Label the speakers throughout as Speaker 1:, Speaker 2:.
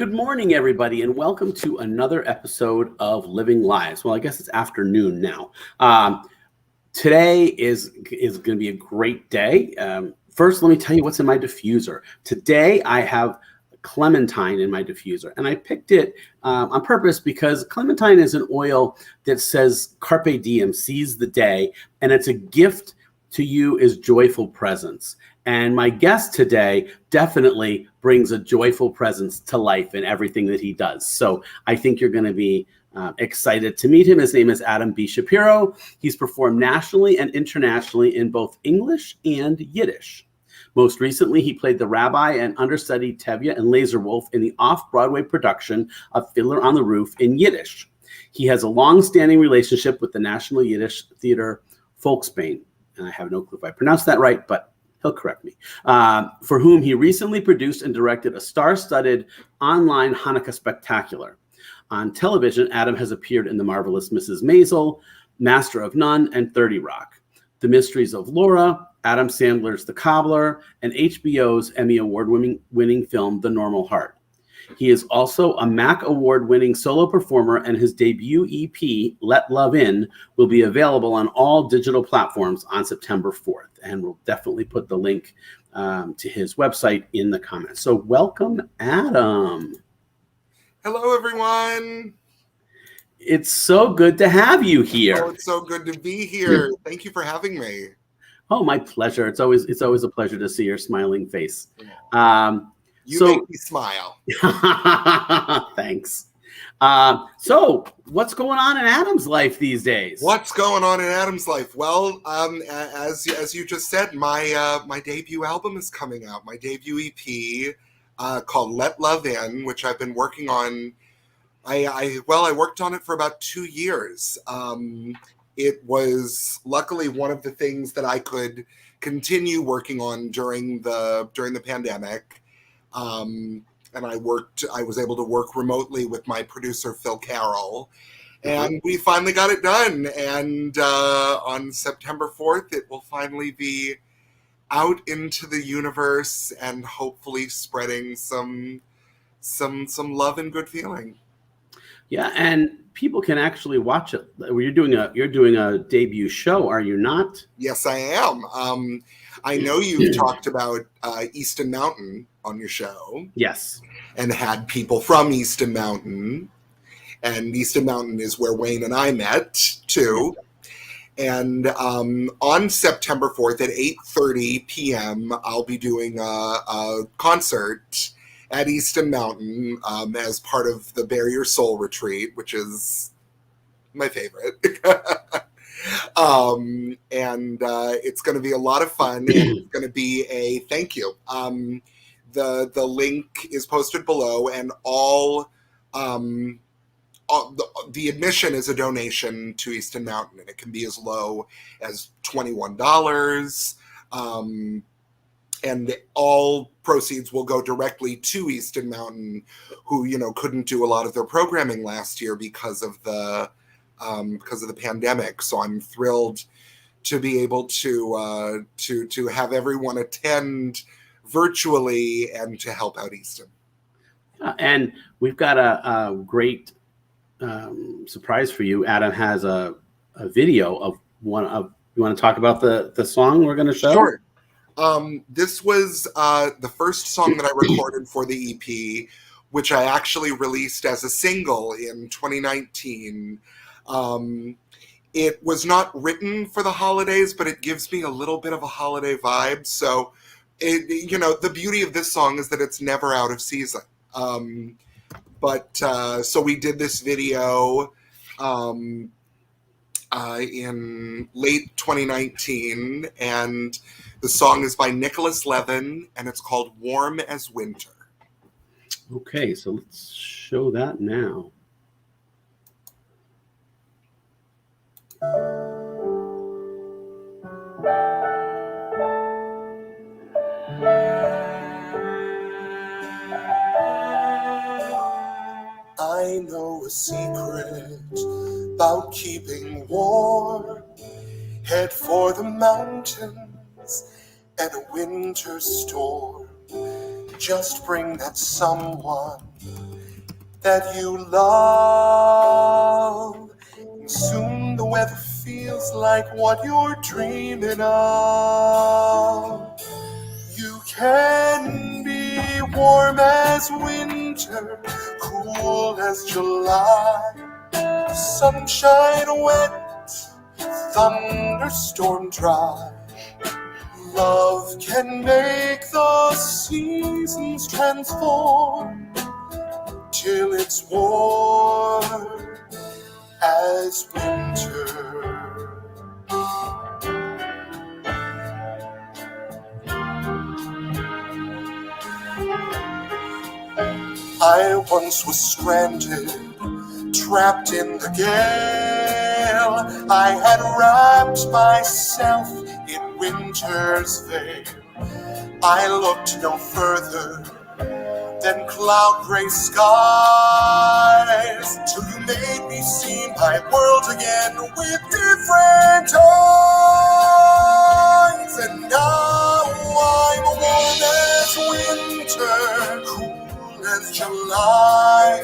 Speaker 1: Good morning, everybody, and welcome to another episode of Living Lives. Well, I guess it's afternoon now. Today is going to be a great day. First, let me tell you what's in my diffuser. Today, I have clementine in my diffuser, and I picked it on purpose because clementine is an oil that says carpe diem, seize the day, and it's a gift to you as joyful presence. And my guest today definitely brings a joyful presence to life in everything that he does. So I think you're going to be excited to meet him. His name is Adam B. Shapiro. He's performed nationally and internationally in both English and Yiddish. Most recently, he played the rabbi and understudied Tevye and Laserwolf in the off-Broadway production of Fiddler on the Roof in Yiddish. He has a long-standing relationship with the National Yiddish Theater Volksbühne, and I have no clue if I pronounced that right, but he'll correct me, for whom he recently produced and directed a star-studded online Hanukkah spectacular. On television, Adam has appeared in The Marvelous Mrs. Maisel, Master of None, and 30 Rock, The Mysteries of Laura, Adam Sandler's The Cobbler, and HBO's Emmy Award-winning film The Normal Heart. He is also a MAC Award-winning solo performer, and his debut EP, Let Love In, will be available on all digital platforms on September 4th. And we'll definitely put the link to his website in the comments. So welcome, Adam.
Speaker 2: Hello, everyone.
Speaker 1: It's so good to have you here.
Speaker 2: Oh, it's so good to be here. Thank you for having me.
Speaker 1: Oh, my pleasure. It's always a pleasure to see your smiling face.
Speaker 2: You make me smile.
Speaker 1: Thanks. So what's going on in Adam's life these days?
Speaker 2: What's going on in Adam's life? Well, as you just said, my debut album is coming out. My debut EP called Let Love In, which I've been working on. I worked on it for about 2 years. It was luckily one of the things that I could continue working on during the pandemic. And I was able to work remotely with my producer, Phil Carroll, and we finally got it done. And on September 4th, it will finally be out into the universe and hopefully spreading some love and good feeling.
Speaker 1: Yeah, and people can actually watch it. You're doing a debut show, are you not?
Speaker 2: Yes, I am. I know you've talked about Easton Mountain on your show.
Speaker 1: Yes.
Speaker 2: And had people from Easton Mountain. And Easton Mountain is where Wayne and I met, too. And on September 4th at 8:30 p.m., I'll be doing a concert at Easton Mountain as part of the Bare Your Soul retreat, which is my favorite. And it's going to be a lot of fun, and it's going to be a thank you. The link is posted below, and all the admission is a donation to Easton Mountain, and it can be as low as $21. And all proceeds will go directly to Easton Mountain, who couldn't do a lot of their programming last year because of the pandemic. So I'm thrilled to be able to have everyone attend virtually and to help out Easton.
Speaker 1: And we've got a great surprise for you. Adam has a video of one of. You want to talk about the song we're going to show?
Speaker 2: Sure. This was the first song that I recorded for the EP, which I actually released as a single in 2019. It was not written for the holidays, but it gives me a little bit of a holiday vibe. So, the beauty of this song is that it's never out of season. So we did this video in late 2019, and the song is by Nicholas Levin, and it's called Warm as Winter.
Speaker 1: Okay, so let's show that now.
Speaker 2: I know a secret about keeping warm. Head for the mountains and a winter storm. Just bring that someone that you love. And soon the weather feels like what you're dreaming of. You can be warm as winter, cool as July, sunshine wet, thunderstorm dry. Love can make the seasons transform till it's warm as winter. I once was stranded, trapped in the gale. I had wrapped myself in winter's veil. I looked no further than cloud gray skies, till you made me see my world again with different eyes. And now I'm warm as winter, cool as July,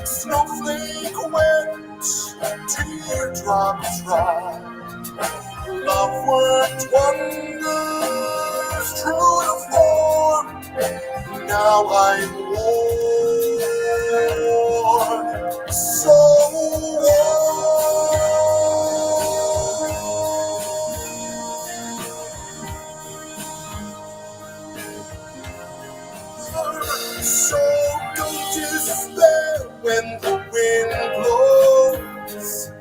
Speaker 2: snowflake wet, teardrop dry. Love worked wonders, true to form. Now I'm warm, so warm. So don't despair when the wind blows.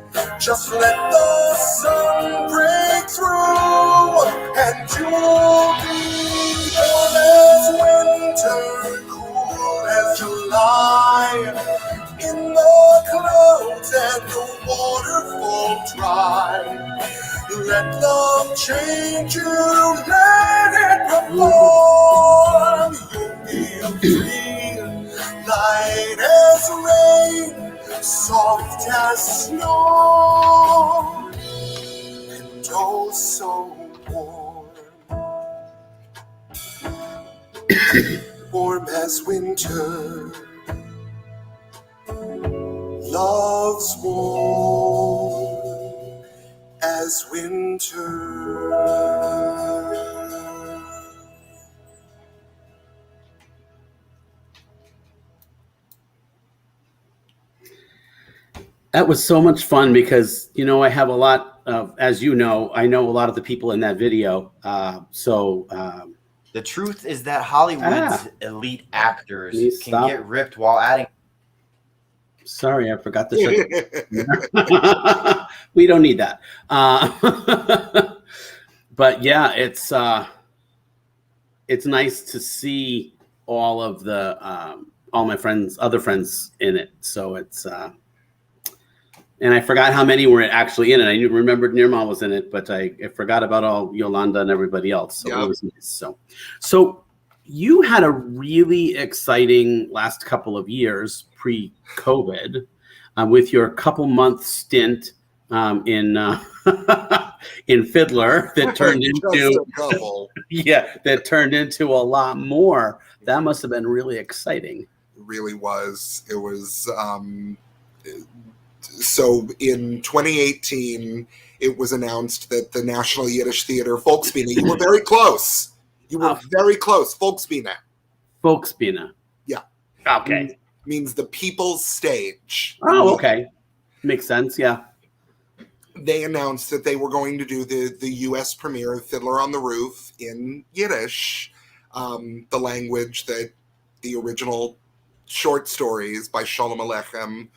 Speaker 2: Just let the sun break through, and you'll be warm as winter, cool as July, in the clouds and the waterfall dry. Let love change you, let it perform. You'll be free, light as rain, soft as snow, and oh so warm. Warm as winter, love's warm as winter.
Speaker 1: That was so much fun because, you know, I have a lot of, as you know, I know a lot of the people in that video.
Speaker 3: The truth is that Hollywood's elite actors can get ripped while adding.
Speaker 1: Sorry, I forgot to shut. We don't need that. But yeah, it's nice to see all of the all my friends, other friends in it. So it's and I forgot how many were actually in it. I remembered Nirmal was in it, but I forgot about all Yolanda and everybody else. So It was nice. So you had a really exciting last couple of years pre-COVID with your couple-month stint in in Fiddler that turned into that turned into a lot more. That must have been really exciting.
Speaker 2: It really was. It was. So in 2018, it was announced that the National Yiddish Theater Volksbühne, you were very close. You were very close. Volksbühne.
Speaker 1: Volksbühne.
Speaker 2: Yeah.
Speaker 1: Okay.
Speaker 2: Means the people's stage.
Speaker 1: Oh, okay. Makes sense. Yeah.
Speaker 2: They announced that they were going to do the U.S. premiere of Fiddler on the Roof in Yiddish, the language that the original short stories by Sholem Aleichem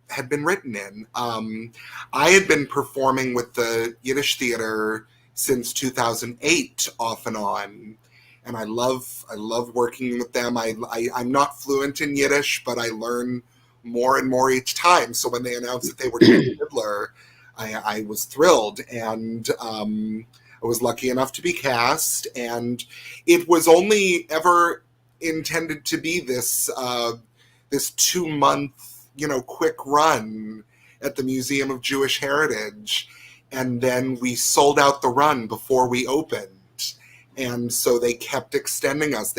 Speaker 2: had been written in. I had been performing with the Yiddish Theater since 2008, off and on, and I love working with them. I'm not fluent in Yiddish, but I learn more and more each time. So when they announced that they were doing Fiddler, I was thrilled, and I was lucky enough to be cast. And it was only ever intended to be this 2-month, quick run at the Museum of Jewish Heritage. And then we sold out the run before we opened. And so they kept extending us.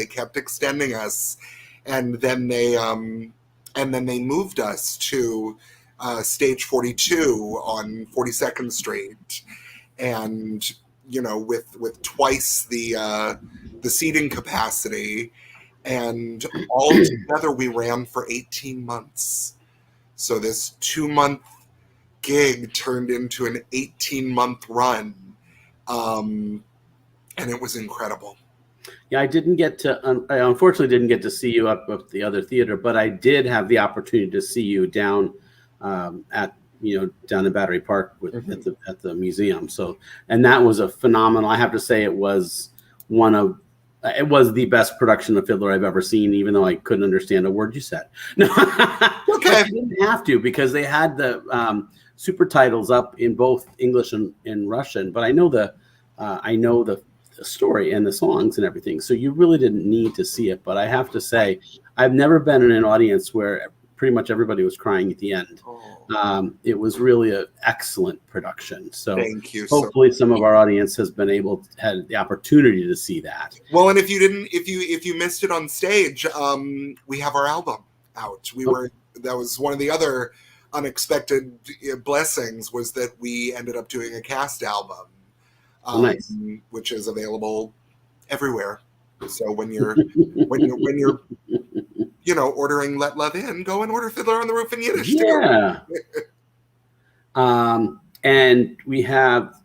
Speaker 2: And then they And then they moved us to stage 42 on 42nd Street. And, with twice the seating capacity. And all together we ran for 18 months. So this 2-month gig turned into an 18-month run. And it was incredible.
Speaker 1: Yeah, I unfortunately didn't get to see you up at the other theater, but I did have the opportunity to see you down down in Battery Park at the museum. So, and that was a phenomenal. I have to say, it was the best production of Fiddler I've ever seen, even though I couldn't understand a word you said. No, okay, I didn't have to, because they had the super titles up in both English and Russian. But I know the story and the songs and everything, so you really didn't need to see it. But I have to say, I've never been in an audience where pretty much everybody was crying at the end. It was really an excellent production. So
Speaker 2: thank you.
Speaker 1: Hopefully some of our audience has been had the opportunity to see that.
Speaker 2: Well, and if you missed it on stage, we have our album out. That was one of the other unexpected blessings, was that we ended up doing a cast album.
Speaker 1: Nice.
Speaker 2: Which is available everywhere. So when you're ordering Let Love In, go and order Fiddler on the Roof in Yiddish.
Speaker 1: Yeah. And we have,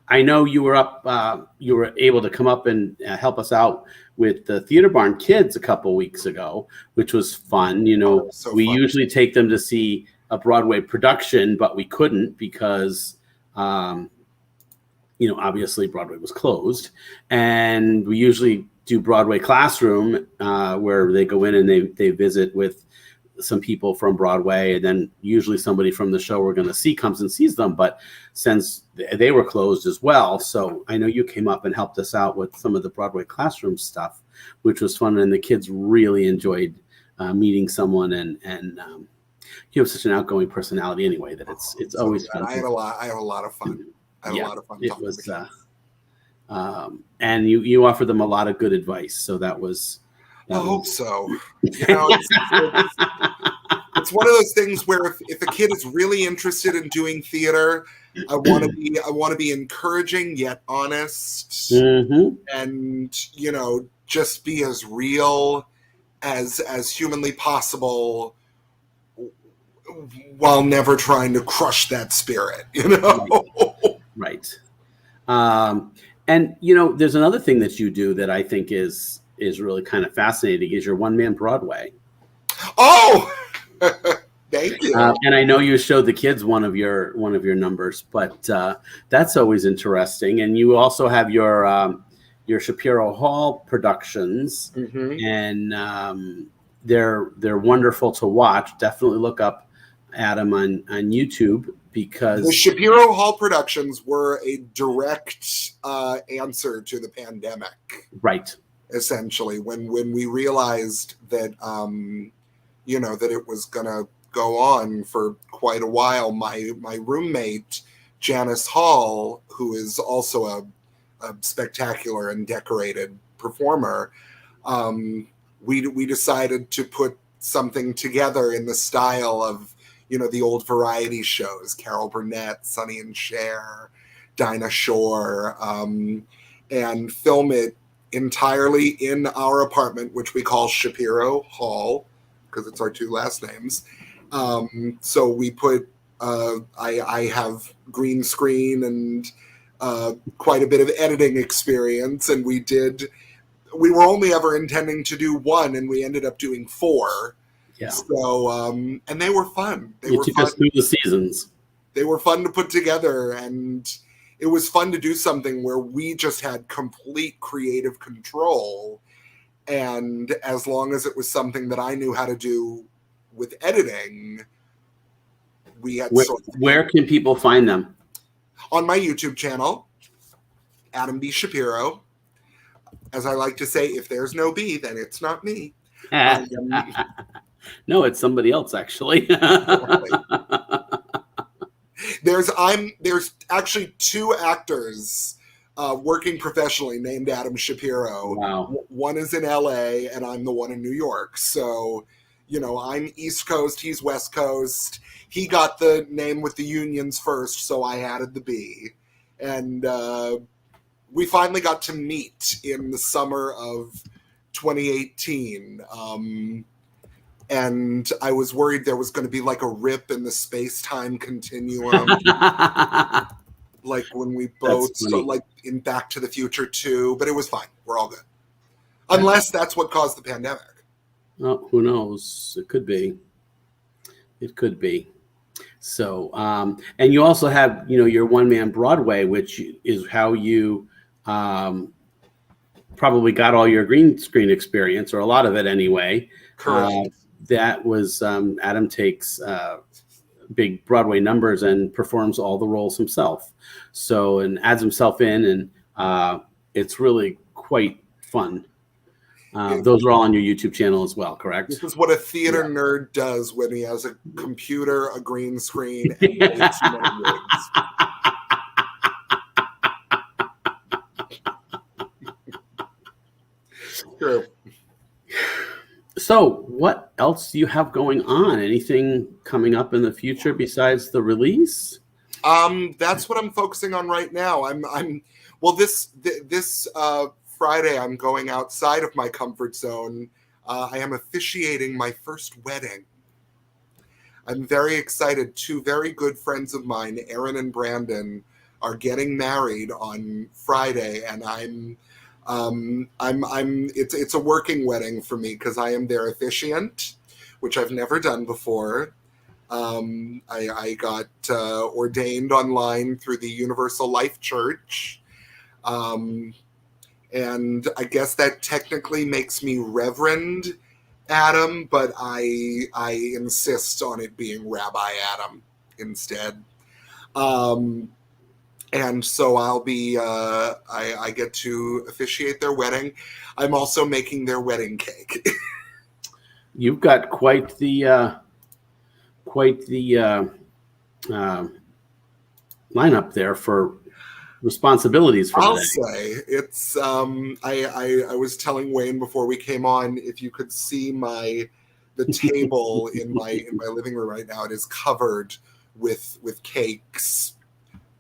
Speaker 1: I know you were up, you were able to come up and help us out with the Theater Barn Kids a couple weeks ago, which was fun. We usually take them to see a Broadway production, but we couldn't because obviously Broadway was closed, and we usually do Broadway Classroom, where they go in and they visit with some people from Broadway, and then usually somebody from the show we're going to see comes and sees them. But since they were closed as well, so I know you came up and helped us out with some of the Broadway Classroom stuff, which was fun, and the kids really enjoyed meeting someone, and you have such an outgoing personality anyway that it's always fun.
Speaker 2: I have a lot of fun. A lot of fun.
Speaker 1: It was, and you offered them a lot of good advice. So I
Speaker 2: hope so. It's one of those things where if a kid is really interested in doing theater, I want to be encouraging yet honest, and just be as real as humanly possible, while never trying to crush that spirit.
Speaker 1: Right. And there's another thing that you do that I think is really kind of fascinating, is your one-man Broadway.
Speaker 2: Oh, thank you.
Speaker 1: And I know you showed the kids one of your numbers, but that's always interesting. And you also have your Shapiro Hall productions, and they're wonderful to watch. Definitely look up Adam on YouTube, because
Speaker 2: the Shapiro Hall productions were a direct answer to the pandemic.
Speaker 1: Right.
Speaker 2: Essentially, when we realized that that it was gonna go on for quite a while, my roommate Janice Hall, who is also a spectacular and decorated performer, we decided to put something together in the style of the old variety shows, Carol Burnett, Sonny and Cher, Dinah Shore, and film it entirely in our apartment, which we call Shapiro Hall, because it's our two last names. So we put, I have green screen and quite a bit of editing experience, and we were only ever intending to do one, and we ended up doing 4.
Speaker 1: Yeah.
Speaker 2: So, and they were fun.
Speaker 1: You took us through the seasons.
Speaker 2: They were fun to put together, and it was fun to do something where we just had complete creative control. And as long as it was something that I knew how to do with editing, we had.
Speaker 1: Where can people find them?
Speaker 2: On my YouTube channel, Adam B. Shapiro. As I like to say, if there's no B, then it's not me.
Speaker 1: No, it's somebody else, actually.
Speaker 2: There's actually 2 actors working professionally named Adam Shapiro.
Speaker 1: Wow.
Speaker 2: One is in LA, and I'm the one in New York. So, I'm East Coast, he's West Coast. He got the name with the unions first, so I added the B. And we finally got to meet in the summer of 2018. And I was worried there was going to be like a rip in the space-time continuum. Like when we both, like in Back to the Future 2, but it was fine. We're all good. Unless that's what caused the pandemic.
Speaker 1: Oh, who knows? It could be. It could be. So, and you also have, your one-man Broadway, which is how you probably got all your green screen experience, or a lot of it anyway.
Speaker 2: Correct.
Speaker 1: That was Adam takes big Broadway numbers and performs all the roles himself. So, and adds himself in, and it's really quite fun. Those are all on your YouTube channel as well, correct?
Speaker 2: This is what a theater nerd does when he has a computer, a green screen, and way too many words. True.
Speaker 1: So, what else do you have going on? Anything coming up in the future besides the release?
Speaker 2: That's what I'm focusing on right now. This Friday, I'm going outside of my comfort zone. I am officiating my first wedding. I'm very excited. Two very good friends of mine, Aaron and Brandon, are getting married on Friday, and it's a working wedding for me because I am their officiant, which I've never done before. I got ordained online through the Universal Life Church. And I guess that technically makes me Reverend Adam, but I insist on it being Rabbi Adam instead. And so I'll be, I get to officiate their wedding. I'm also making their wedding cake.
Speaker 1: You've got quite the lineup there for responsibilities for
Speaker 2: I'll
Speaker 1: today.
Speaker 2: say it's I was telling Wayne before we came on, if you could see the table in my living room right now, it is covered with cakes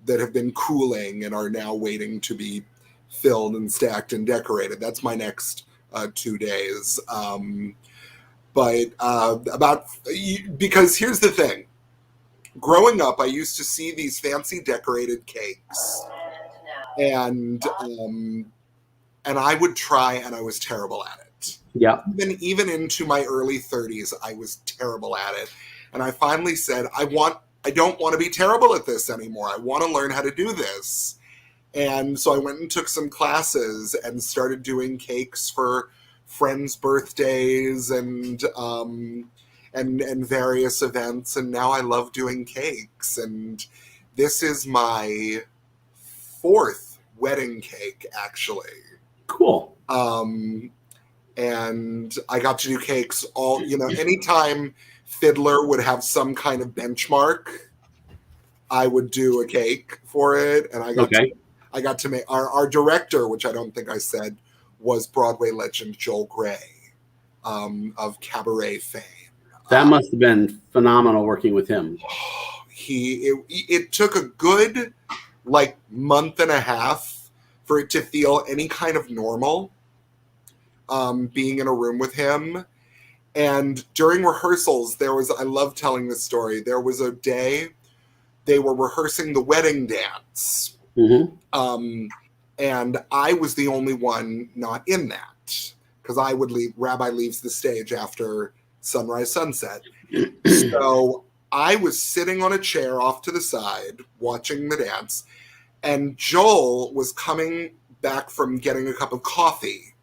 Speaker 2: that have been cooling and are now waiting to be filled and stacked and decorated. That's my next 2 days. Because here's the thing. Growing up, I used to see these fancy decorated cakes, and I would try, and I was terrible at it.
Speaker 1: Yeah.
Speaker 2: Even into my early 30s, I was terrible at it. And I finally said, I don't want to be terrible at this anymore. I want to learn how to do this. And so I went and took some classes and started doing cakes for friends' birthdays and various events. And now I love doing cakes. And this is my 4th wedding cake, actually.
Speaker 1: Cool.
Speaker 2: And I got to do cakes anytime Fiddler would have some kind of benchmark, I would do a cake for it. And I got to make our director, which I don't think I said, was Broadway legend Joel Grey, of Cabaret fame.
Speaker 1: That must have been phenomenal working with him.
Speaker 2: It took a good month and a half for it to feel any kind of normal, being in a room with him. And during rehearsals, I love telling this story. There was a day they were rehearsing the wedding dance. Mm-hmm. And I was the only one not in that because I would leave. Rabbi leaves the stage after sunrise, sunset. So I was sitting on a chair off to the side watching the dance, and Joel was coming back from getting a cup of coffee,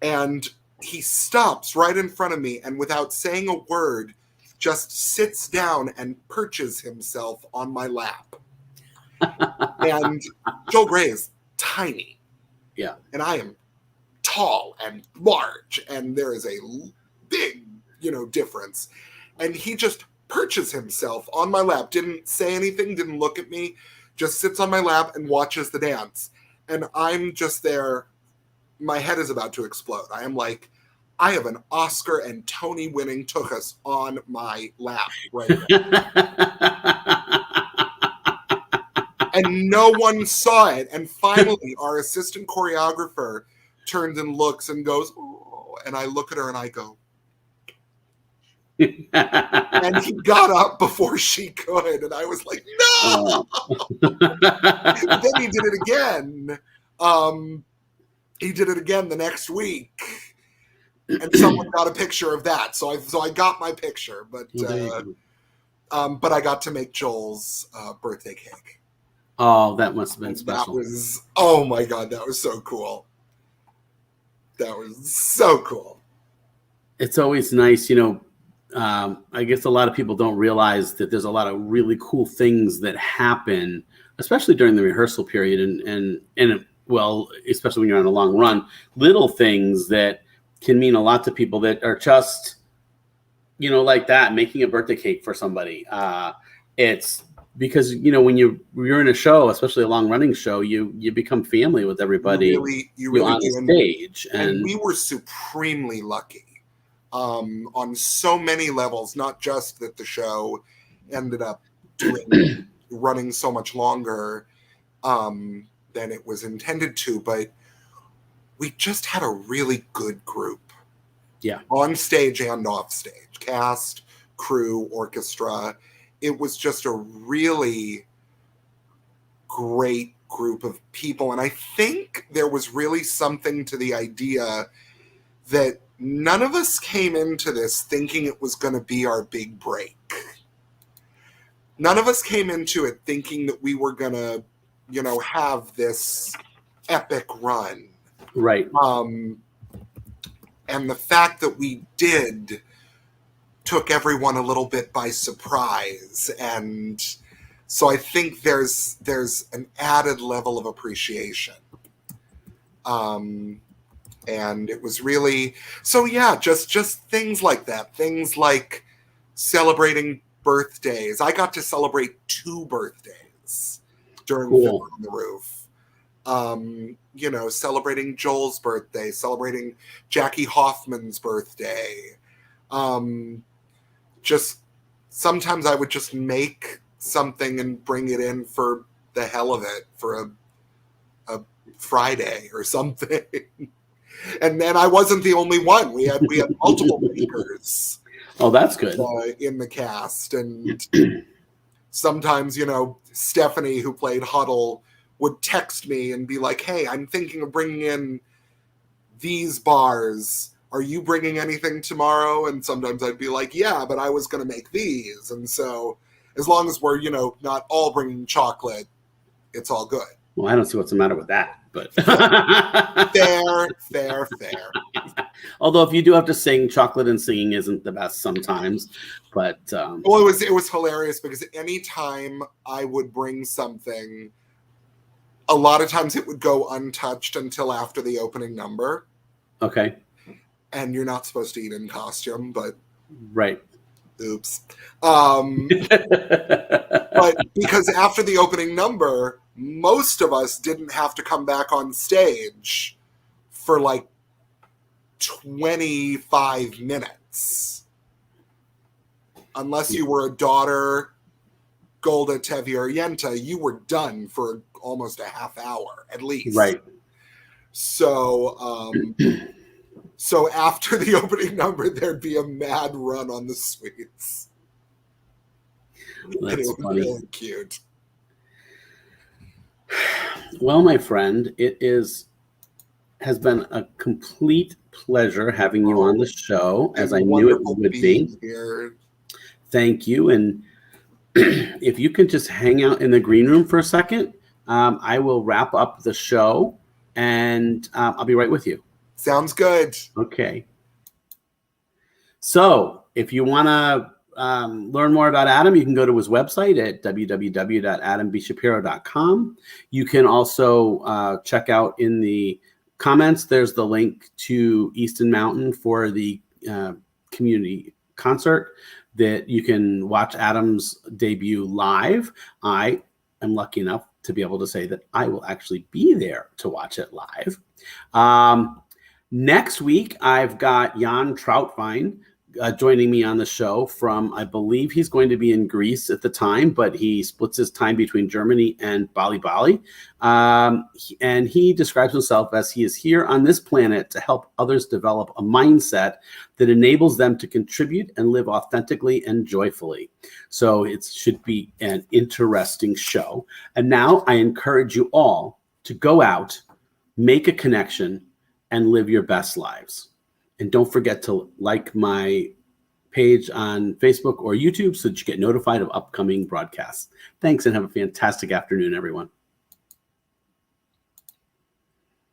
Speaker 2: and he stops right in front of me and without saying a word just sits down and perches himself on my lap. And Joel Grey is tiny.
Speaker 1: Yeah.
Speaker 2: And I am tall and large, and there is a big, difference. And he just perches himself on my lap, didn't say anything, didn't look at me, just sits on my lap and watches the dance. And I'm just there. My head is about to explode. I am like, I have an Oscar and Tony winning Tuchus on my lap right now. And no one saw it. And finally, our assistant choreographer turns and looks and goes, oh, and I look at her and I go, and he got up before she could. And I was like, no! Then he did it again. He did it again the next week. And someone got a picture of that. So I got my picture. But I got to make Joel's birthday cake.
Speaker 1: Oh, that must have been special.
Speaker 2: That was, oh my God, that was so cool. That was so cool.
Speaker 1: It's always nice, I guess a lot of people don't realize that there's a lot of really cool things that happen, especially during the rehearsal period and well, especially when you're on a long run, little things that can mean a lot to people that are just, like that, making a birthday cake for somebody. It's because, when you're in a show, especially a long running show, you become family with everybody
Speaker 2: you really
Speaker 1: on the stage.
Speaker 2: And we were supremely lucky on so many levels, not just that the show ended up running so much longer than it was intended to, but we just had a really good group.
Speaker 1: Yeah.
Speaker 2: On stage and off stage, cast, crew, orchestra. It was just a really great group of people. And I think there was really something to the idea that none of us came into this thinking it was going to be our big break. None of us came into it thinking that we were going to, have this epic run.
Speaker 1: Right.
Speaker 2: And the fact that we did took everyone a little bit by surprise. And so I think there's an added level of appreciation. And it was really, so yeah, just things like that. Things like celebrating birthdays. I got to celebrate 2 birthdays during Fiddler on the Roof. Celebrating Joel's birthday, celebrating Jackie Hoffman's birthday. Just sometimes I would just make something and bring it in for the hell of it for a Friday or something. And then I wasn't the only one. We had multiple makers.
Speaker 1: Oh, that's good.
Speaker 2: In the cast. And sometimes, Stephanie, who played Huddle, would text me and be like, hey, I'm thinking of bringing in these bars. Are you bringing anything tomorrow? And sometimes I'd be like, yeah, but I was going to make these. And so as long as we're, not all bringing chocolate, it's all good.
Speaker 1: Well, I don't see what's the matter with that, but
Speaker 2: fair.
Speaker 1: Although if you do have to sing, chocolate and singing isn't the best sometimes, but
Speaker 2: well, it was hilarious because anytime I would bring something, a lot of times it would go untouched until after the opening number.
Speaker 1: Okay.
Speaker 2: And you're not supposed to eat in costume, but
Speaker 1: right.
Speaker 2: Oops. But because after the opening number, most of us didn't have to come back on stage for like 25 minutes. Unless you were a daughter, Golda, Tevi, or Yenta, you were done for almost a half hour at least.
Speaker 1: Right.
Speaker 2: So, so after the opening number, there'd be a mad run on the sweets.
Speaker 1: That's
Speaker 2: and it was
Speaker 1: funny.
Speaker 2: really cute.
Speaker 1: Well, my friend, has been a complete pleasure having you on the show, as I knew it would be.
Speaker 2: Here.
Speaker 1: Thank you. And if you could just hang out in the green room for a second, I will wrap up the show, and I'll be right with you.
Speaker 2: Sounds good.
Speaker 1: Okay. So if you want to learn more about Adam, you can go to his website at www.adambshapiro.com. You can also check out in the comments, there's the link to Easton Mountain for the community concert that you can watch Adam's debut live. I am lucky enough to be able to say that I will actually be there to watch it live. Next week, I've got Jan Troutwein joining me on the show from, I believe he's going to be in Greece at the time, but he splits his time between Germany and Bali. And he describes himself as he is here on this planet to help others develop a mindset that enables them to contribute and live authentically and joyfully. So it should be an interesting show. And now I encourage you all to go out, make a connection, and live your best lives. And don't forget to like my page on Facebook or YouTube so that you get notified of upcoming broadcasts. Thanks and have a fantastic afternoon, everyone.